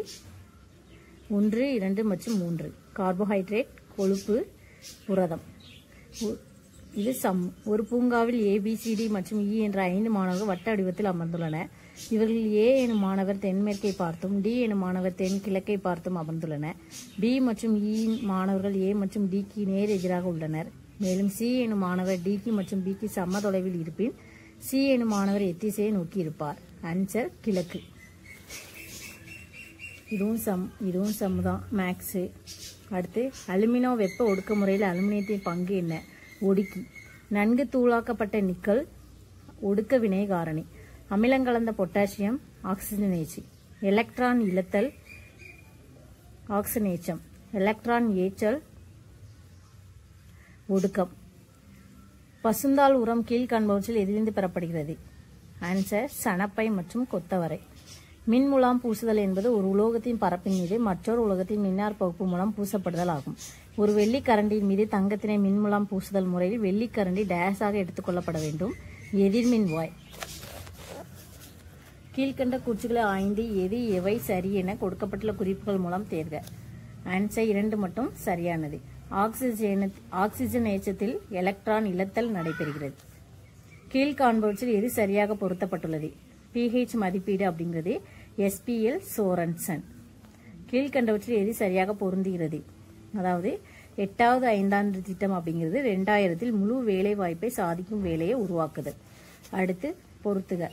S1: 1, 2 மற்றும் 3. கார்போஹைட்ரேட், கொழுப்பு, புரதம். இது சம். ஒரு பூங்காவில் ABCD மற்றும் E என்ற 5 மாணவர்கள் வட்ட வடிவத்தில் அமர்ந்துள்ளனர். இவர்கள் A எனும் மாணவர் தென்மேற்கை பார்த்தும் D எனும் மாணவர் தென் கிழக்கை பார்த்தும் அமர்ந்துள்ளனர். B மற்றும் E மாணவர்கள் A மற்றும் Dக்கு நேர் எதிராக உள்ளனர். மேலும் C எனும் மாணவர் Dக்கு மற்றும் Bக்கு சம தொலைவில் இருப்பின் C எனும் மாணவர் எத்திசையை நோக்கி இருப்பார். ஆன்சர் கிழக்கு. இதுவும் சம் தான் மேக்ஸு. அடுத்து அலுமினோ வெப்ப ஒடுக்க முறையில் அலுமினியத்தின் பங்கு என்ன? ஒடுக்கி. நன்கு தூளாக்கப்பட்ட நிக்கல் ஒடுக்க வினை காரணி. அமிலங்கலந்த பொட்டாசியம் ஆக்சிஜனேச்சு. எலக்ட்ரான் இழத்தல் ஆக்சினேச்சம். எலக்ட்ரான் ஏற்றல் ஒடுக்கம். பசுந்தாள் உரம் கீழ்காண்பவற்றில் எதிலிருந்து பெறப்படுகிறது? ஆன்சர் சணப்பை மற்றும் கொத்தவரை. மின்முலாம் பூசுதல் என்பது ஒரு உலோகத்தின் பரப்பின் மீது மற்றொரு உலோகத்தின் மின்னார் பகுப்பு மூலம் பூசப்படுதல் ஆகும். ஒரு வெள்ளிக்கரண்டியின் மீது தங்கத்தினை மின்முலாம் பூசுதல் முறையில் வெள்ளிக்கரண்டி டேஸாக எடுத்துக்கொள்ளப்பட வேண்டும். எதிர்மின் வாய். கீழ்கண்ட கூற்றுகளை ஆய்ந்து எது எவை சரி என கொடுக்கப்பட்டுள்ள குறிப்புகள் மூலம் தேர்க. ஆன்சர் 2 மட்டும் சரியானது. ஆக்சிஜன் ஏற்றத்தில் எலக்ட்ரான் இழத்தல் நடைபெறுகிறது. கீழ்காண்பவற்றில் எது சரியாக பொருத்தப்பட்டுள்ளது? pH மதிப்பீடு அப்படிங்கிறது SPL சோரன்சன். கீழ்கண்டவற்றில் எது சரியாக பொருந்துகிறது? அதாவது 8வது 5ஆண்டு திட்டம் அப்படிங்கிறது 2000 முழு வேலை வாய்ப்பை சாதிக்கும் வேலையை உருவாக்குதல். அடுத்து பொறுத்துக.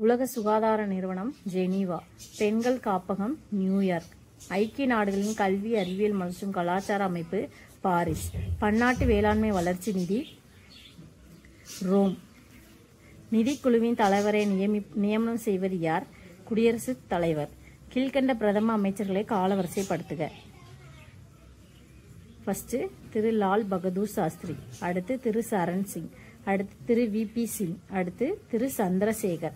S1: உலக சுகாதார நிறுவனம் ஜெனீவா, பெண்கள் காப்பகம் நியூயார்க், ஐக்கிய நாடுகளின் கல்வி அறிவியல் மற்றும் கலாச்சார அமைப்பு பாரிஸ், பன்னாட்டு வேளாண்மை வளர்ச்சி நிதி ரோம். நிதிக்குழுவின் தலைவரை நியமனம் செய்வது யார்? குடியரசுத் தலைவர். கீழ்கண்ட பிரதம அமைச்சர்களை காலவரிசைப்படுத்துக. ஃபர்ஸ்ட் திரு லால் பகதூர் சாஸ்திரி, அடுத்து திரு சரண் சிங், அடுத்து திரு VP சிங், அடுத்து திரு சந்திரசேகர்.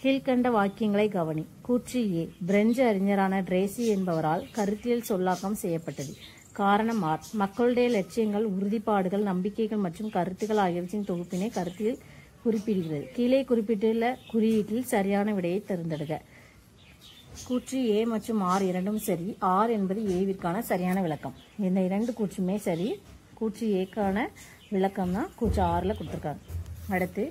S1: கீழ்கண்ட வாக்கியங்களை கவனி. கூற்று A, பிரெஞ்சு அறிஞரான ட்ரேசி என்பவரால் கருத்தியல் சொல்லாக்கம் செய்யப்பட்டது. காரணம் R, மக்களுடைய லட்சியங்கள், உறுதிப்பாடுகள், நம்பிக்கைகள் மற்றும் கருத்துக்கள் ஆகியவற்றின் தொகுப்பினை கருத்தியல் குறிப்பிடுகிறது. கீழே குறிப்பிட்டுள்ள குறியீட்டில் சரியான விடையை தேர்ந்தெடுக்க. கூற்று A மற்றும் R இரண்டும் சரி. R என்பது ஏவிற்கான சரியான விளக்கம். இந்த 2 கூற்றுமே சரி. கூற்று Aக்கான விளக்கம் தான் கூற்று Rல கொடுத்துருக்காங்க. அடுத்து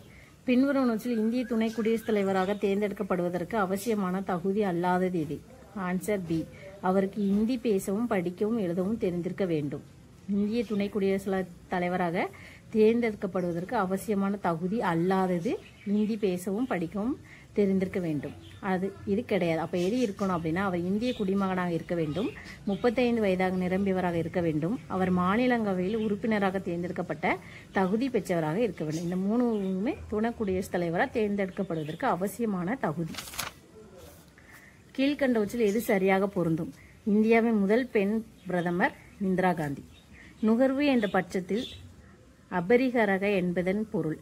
S1: பின்வருவனவற்றில் இந்திய துணை குடியரசுத் தலைவராக தேர்ந்தெடுக்கப்படுவதற்கு அவசியமான தகுதி அல்லாதது எது? ஆன்சர் B, அவருக்கு இந்தி பேசவும் படிக்கவும் எழுதவும் தெரிந்திருக்க வேண்டும். இந்திய துணை குடியரசுத் தலைவராக தேர்ந்தெடுக்கப்படுவதற்கு அவசியமான தகுதி அல்லாதது இந்தி பேசவும் படிக்கவும் தெரிந்திருக்க வேண்டும். இது கிடையாது. அப்ப எது இருக்கணும் அப்படின்னா, அவர் இந்திய குடிமகனாக இருக்க வேண்டும், 35 வயதாக நிரம்பியவராக இருக்க வேண்டும், அவர் மாநிலங்களவையில் உறுப்பினராக தேர்ந்தெடுக்கப்பட்ட தகுதி பெற்றவராக இருக்க வேண்டும். இந்த 3மே துணை குடியரசுத் தலைவராக தேர்ந்தெடுக்கப்படுவதற்கு அவசியமான தகுதி. கீழ்கண்டவற்றில் எது சரியாக பொருந்தும்? இந்தியாவின் முதல் பெண் பிரதமர் இந்திரா காந்தி. நுகர்வு என்ற பட்சத்தில் அபரிகரக என்பதன் பொருள்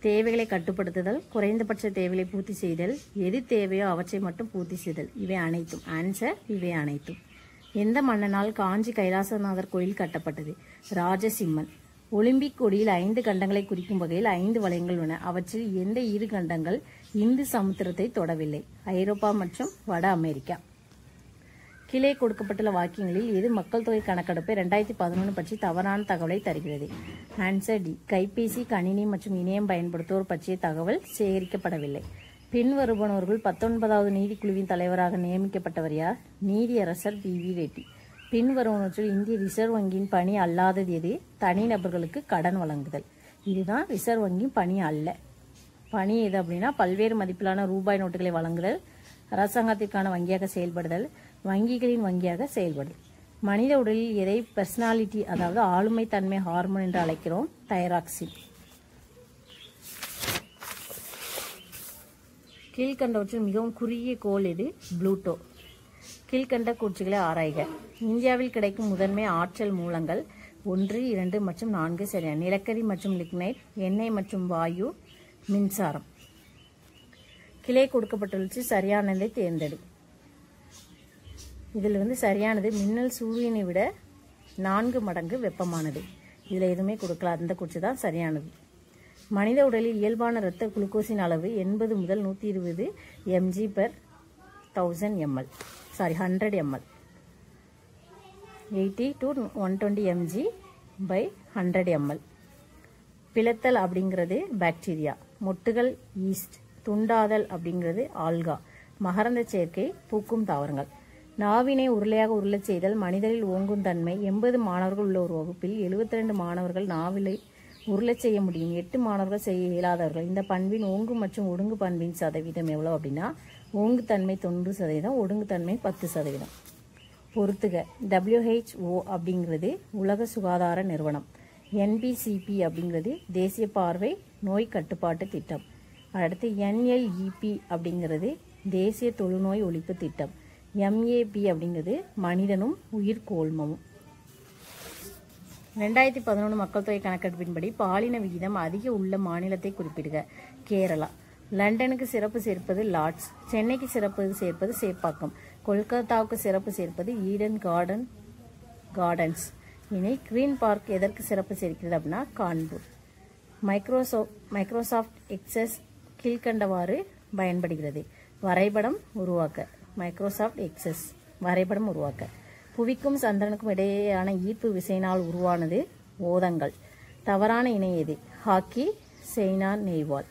S1: தேவைகளை கட்டுப்படுத்துதல், குறைந்தபட்ச தேவைகளை பூர்த்தி செய்தல், எது தேவையோ அவற்றை மட்டும் பூர்த்தி செய்தல். இவை அனைத்தும். ஆன்சர் இவை அனைத்தும். எந்த மன்னனால் காஞ்சி கைலாசநாதர் கோயில் கட்டப்பட்டது? ராஜசிம்மன். ஒலிம்பிக் கொடியில் 5 கண்டங்களை குறிக்கும் வகையில் 5 வளையங்கள் உள்ளன. அவற்றில் எந்த 2 கண்டங்கள் இந்து சமுத்திரத்தை தொடவில்லை? ஐரோப்பா மற்றும் வட அமெரிக்கா. கீழே கொடுக்கப்பட்டுள்ள வாக்கியங்களில் எது மக்கள் தொகை கணக்கெடுப்பை 2011 பற்றி தவறான தகவலை தருகிறது? ஆன்சர் D, கைபேசி, கணினி மற்றும் இணையம் பயன்படுத்துவோர் பற்றிய தகவல் சேகரிக்கப்படவில்லை. பின்வருபவர்கள் 19வது நீதிக்குழுவின் தலைவராக நியமிக்கப்பட்டவர் யார்? நீதியரசர் PV ரெட்டி. பின்வருவனவற்றில் இந்திய ரிசர்வ் வங்கியின் பணி அல்லாதது எது? தனிநபர்களுக்கு கடன் வழங்குதல். இதுதான் ரிசர்வ் வங்கியின் பணி அல்ல. பணி எது அப்படின்னா, பல்வேறு மதிப்பிலான ரூபாய் நோட்டுகளை வழங்குதல், அரசாங்கத்திற்கான வங்கியாக செயல்படுதல், வங்கிகளின் வங்கியாக செயல்படுதல். மனித உடலில் எதை பர்சனாலிட்டி அதாவது ஆளுமை தன்மை ஹார்மோன் என்று அழைக்கிறோம்? தைராக்சின். கீழ்கண்டவற்றில் மிகவும் குறுகிய கோள் எது? புளூட்டோ. கீழ்கண்ட கூற்றுகளை ஆராய்க. இந்தியாவில் கிடைக்கும் முதன்மை ஆற்றல் மூலங்கள் 1, 2 மற்றும் 4 சரியான. நிலக்கரி மற்றும் லிக்னைட், எண்ணெய் மற்றும் வாயு, மின்சாரம். கீழே கொடுக்கப்பட்டுள்ள சரியானதை தேர்ந்தெடு. இதில் சரியானது மின்னல் சூரியனை விட 4 மடங்கு வெப்பமானது. இதில் எதுவுமே கொடுக்கல. அந்த கூற்று தான் சரியானது. மனித உடலில் இயல்பான இரத்த குளுக்கோஸின் அளவு 80 முதல் 120 mg/1000 ml. 100 ml. 80 to 120 mg/100 ml. பிளத்தல் அப்படிங்கிறது பாக்டீரியா. மொட்டுகள் ஈஸ்ட். துண்டாதல் அப்படிங்கிறது ஆல்கா. மகரந்த சேர்க்கை பூக்கும் தாவரங்கள். நாவினை உருளையாக உருளச் செய்தல் மனிதரில் ஓங்கும் தன்மை. 80 மாணவர்கள் உள்ள ஒரு வகுப்பில் 72 மாணவர்கள் நாவிலை உருளச் செய்ய முடியும், 8 மாணவர்கள் செய்ய இயலாதவர்கள். இந்த பண்பின் ஓங்கு மற்றும் ஒடுங்கு பண்பின் சதவீதம் எவ்வளவு அப்படின்னா, ஓங்கு தன்மை 90%, ஒடுங்கு தன்மை 10%. பொறுத்துக. WHO அப்படிங்கிறது உலக சுகாதார நிறுவனம். NBCP அப்படிங்கிறது தேசிய பார்வை நோய் கட்டுப்பாட்டு திட்டம். அடுத்து NLEP அப்படிங்கிறது தேசிய தொழுநோய் ஒழிப்பு திட்டம். MAP அப்படிங்கிறது மனிதனும் உயிர்கோள்மமும். 2011 மக்கள் தொகை கணக்கெடுப்பின்படி பாலின விகிதம் அதிக உள்ள மாநிலத்தை குறிப்பிடுக. கேரளா. லண்டனுக்கு சிறப்பு சேர்ப்பது லார்ட்ஸ், சென்னைக்கு சிறப்பு சேர்ப்பது சேப்பாக்கம், கொல்கத்தாவுக்கு சிறப்பு சேர்ப்பது ஈடன் கார்டன்ஸ். இனி கிரீன் பார்க் எதற்கு சிறப்பு சேர்க்கிறது அப்படின்னா கான்பூர். மைக்ரோசாஃப்ட் எக்ஸஸ் கீழ்கண்டவாறு பயன்படுகிறது. வரைபடம் உருவாக்க மைக்ரோசாஃப்ட் எக்ஸஸ் வரைபடம் உருவாக்க. புவிக்கும் சந்திரனுக்கும் இடையேயான ஈர்ப்பு விசையினால் உருவானது ஓதங்கள். தவறான இணை எது? ஹாக்கி செயினா நேவால்.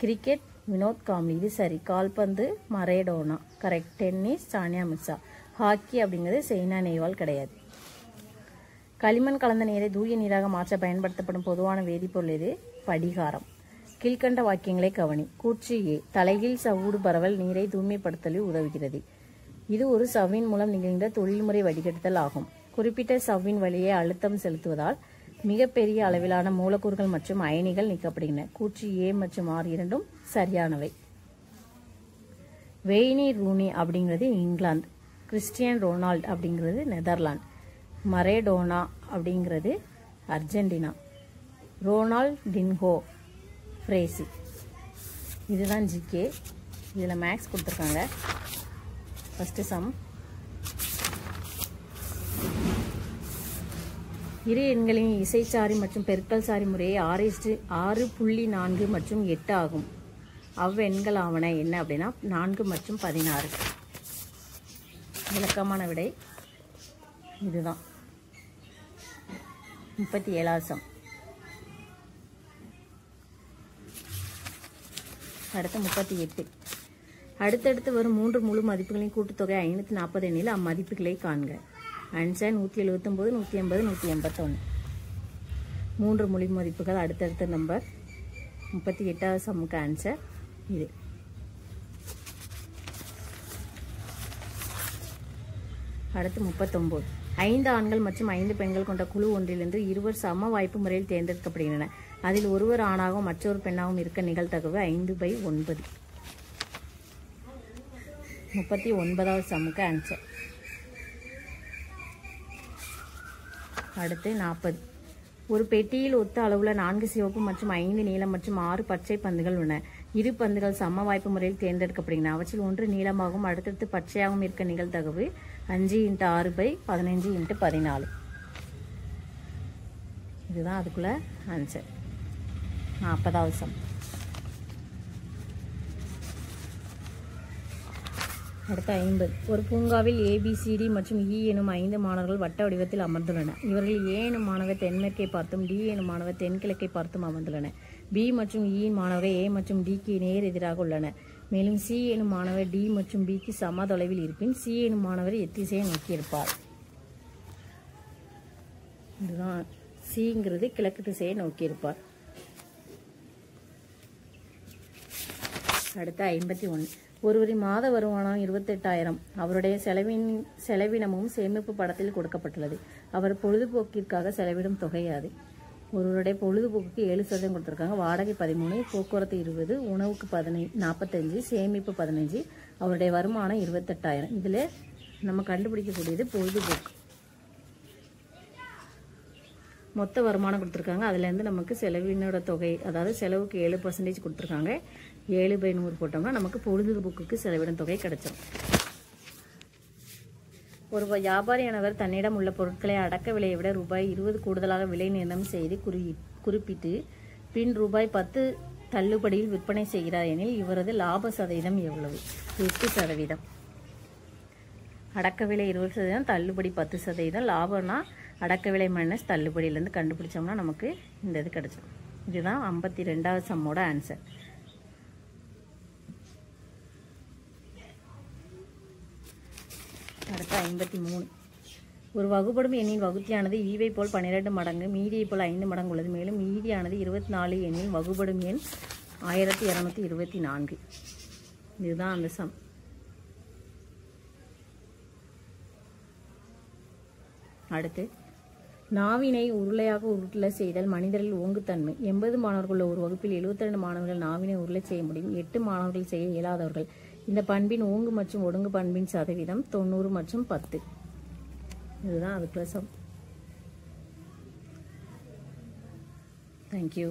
S1: கிரிக்கெட் வினோத் காம்லி. இது சரி. கால்பந்து Maradona. Correct. Tennis Sania Mirza. Hockey அப்படிங்கிறது செயினா நேவால் கிடையாது. களிமண் கலந்த நீரை தூய நீராக மாற்ற பயன்படுத்தப்படும் பொதுவான வேதிப்பொருள் எது? படிகாரம். கீழ்கண்ட வாக்கியங்களை கவனி. கூற்று ஏ. தலைகீழ் சவ்வூடு பரவல் நீரை தூய்மைப்படுத்தலில் உதவுகிறது. இது ஒரு சவ்வின் மூலம் நிகழ்ந்த தொழில்முறை வடிகட்டுதல் ஆகும். குறிப்பிட்ட சவ்வின் வழியே அழுத்தம் செலுத்துவதால் மிகப்பெரிய அளவிலான மூலக்கூறுகள் மற்றும் அயனிகள் நீக்கப்படுகின்றன. கூற்று ஏ மற்றும் ஆர் இரண்டும் சரியானவை. வெய்னி ரூனி அப்படிங்கிறது இங்கிலாந்து. கிறிஸ்டியன் ரொனால்டு அப்படிங்கிறது நெதர்லாந்து. மரேடோனா அப்படிங்கிறது அர்ஜென்டினா. ரோனால்டின்ஹோ பிரேசில். இதுதான் ஜிகே. இதில் மேக்ஸ் கொடுத்துருக்காங்க. First sum. இரு எண்களின் இசைச்சாரி மற்றும் பெருக்கல் சாரி முறையே 6.4 மற்றும் 8 ஆகும். அவ்வெண்கள் ஆவன என்ன அப்படின்னா 4 மற்றும் 16. விளக்கமான விடை இதுதான். 37வது சம். அடுத்து 38. அடுத்தடுத்து வரும் 3 முழு மதிப்புகளின் கூட்டுத்தொகை 540 எனில் அம்மதிப்புகளை காண்க. ஆன்சர் 179, 180, 181. 3 முழு மதிப்புகள் அடுத்தடுத்த நம்பர். 38வது சம்முக்கு ஆன்சர் இது. அடுத்து 39. 5 ஆண்கள் மற்றும் 5 பெண்கள் கொண்ட குழு ஒன்றிலிருந்து இருவர் சம வாய்ப்பு முறையில் தேர்ந்தெடுக்கப்படுகின்றனர். அதில் ஒருவர் ஆணாகவும் மற்றொரு பெண்ணாகவும் இருக்க நிகழ்தகவு 5/9. 39வது சம்முக்கு ஆன்சர். அடுத்து 40. ஒரு பெட்டியில் ஒத்த அளவுள்ள 4 சிவப்பு மற்றும் 5 நீலம் மற்றும் 6 பச்சை பந்துகள் உள்ளன. இரு பந்துகள் சம வாய்ப்பு முறையில் தேர்ந்தெடுக்கப்படுகின்றன. அவற்றில் ஒன்று நீளமாகவும் அடுத்தடுத்து பச்சையாகவும் இருக்க நிகழ்தகவு 5×6/15×14. இதுதான் அதுக்குள்ள ஆன்சர். 40வது சம். அடுத்து 50. ஒரு பூங்காவில் ABCD மற்றும் E எனும் 5 மாணவர்கள் வட்ட வடிவத்தில் அமர்ந்துள்ளனர். இவர்கள் A எனும் மாணவர் தென்மேற்கை பார்த்தும் D எனும் மாணவர் தென்கிழக்கை பார்த்தும் அமர்ந்துள்ளனர். B மற்றும் E மாணவர்கள் A மற்றும் Dக்கு நேர் எதிராக உள்ளனர். மேலும் C எனும் மாணவர் D மற்றும் Bக்கு சம தொலைவில் இருப்பின் C எனும் மாணவர் எத்திசையை நோக்கியிருப்பார். இதுதான் Cங்கிறது கிழக்கு திசையை நோக்கியிருப்பார். அடுத்து 51. ஒருவரின் மாத வருமானம் 28,000. அவருடைய செலவினமும் சேமிப்பு படத்தில் கொடுக்கப்பட்டுள்ளது. அவர் பொழுதுபோக்கிற்காக செலவிடும் தொகை அது. ஒருவருடைய பொழுதுபோக்குக்கு 7% கொடுத்துருக்காங்க. வாடகை 13, போக்குவரத்து 20, உணவுக்கு 45, சேமிப்பு 15. அவருடைய வருமானம் 28,000. இதில் நம்ம கண்டுபிடிக்கக்கூடியது பொழுதுபோக்கு. மொத்த வருமானம் கொடுத்துருக்காங்க. அதுலேருந்து நமக்கு செலவினோட தொகை, அதாவது செலவுக்கு 7% கொடுத்துருக்காங்க. 7/100 போட்டோம்னா நமக்கு பொழுதுபோக்குக்கு செலவிடும் தொகை கிடைச்சிடும். ஒரு வியாபாரியானவர் தன்னிடம் உள்ள பொருட்களை அடக்க விலையை விட ரூபாய் 20 கூடுதலாக விலை நிர்ணயம் செய்து குறிப்பிட்டு பின் ரூபாய் 10 தள்ளுபடியில் விற்பனை செய்கிறார் எனில் இவரது லாப சதவீதம் எவ்வளவு? 8%. அடக்க விலை 20%, தள்ளுபடி 10%. லாபம்னா அடக்க விலை மைனஸ் தள்ளுபடியிலேருந்து கண்டுபிடிச்சோம்னா நமக்கு இந்த இது கிடைச்சிடும். இதுதான் 52வது சம்மோட ஆன்சர். அடுத்து 53. ஒரு வகுப்படும் எண்ணின் வகுத்தியானது ஈவை போல் 12 மடங்கு, மீதியை போல் 5 மடங்கு உள்ளது. மேலும் மீதியானது 24 எண்ணில் வகுப்படும் எண் 1224. இதுதான் அந்த சம். அடுத்து நாவினை உருளையாக உருள செய்தல் மனிதரில் ஓங்குத்தன்மை. 80 மாணவர்கள் உள்ள ஒரு வகுப்பில் 72 மாணவர்கள் நாவினை உருளை செய்ய முடியும். 8 மாணவர்கள் செய்ய இயலாதவர்கள். இந்த பண்பின் ஓங்கு மற்றும் ஒடுங்கு பண்பின் சதவீதம் 90 மற்றும் 10. இதுதான் அதுக்குள்ள சம். தேங்க்யூ.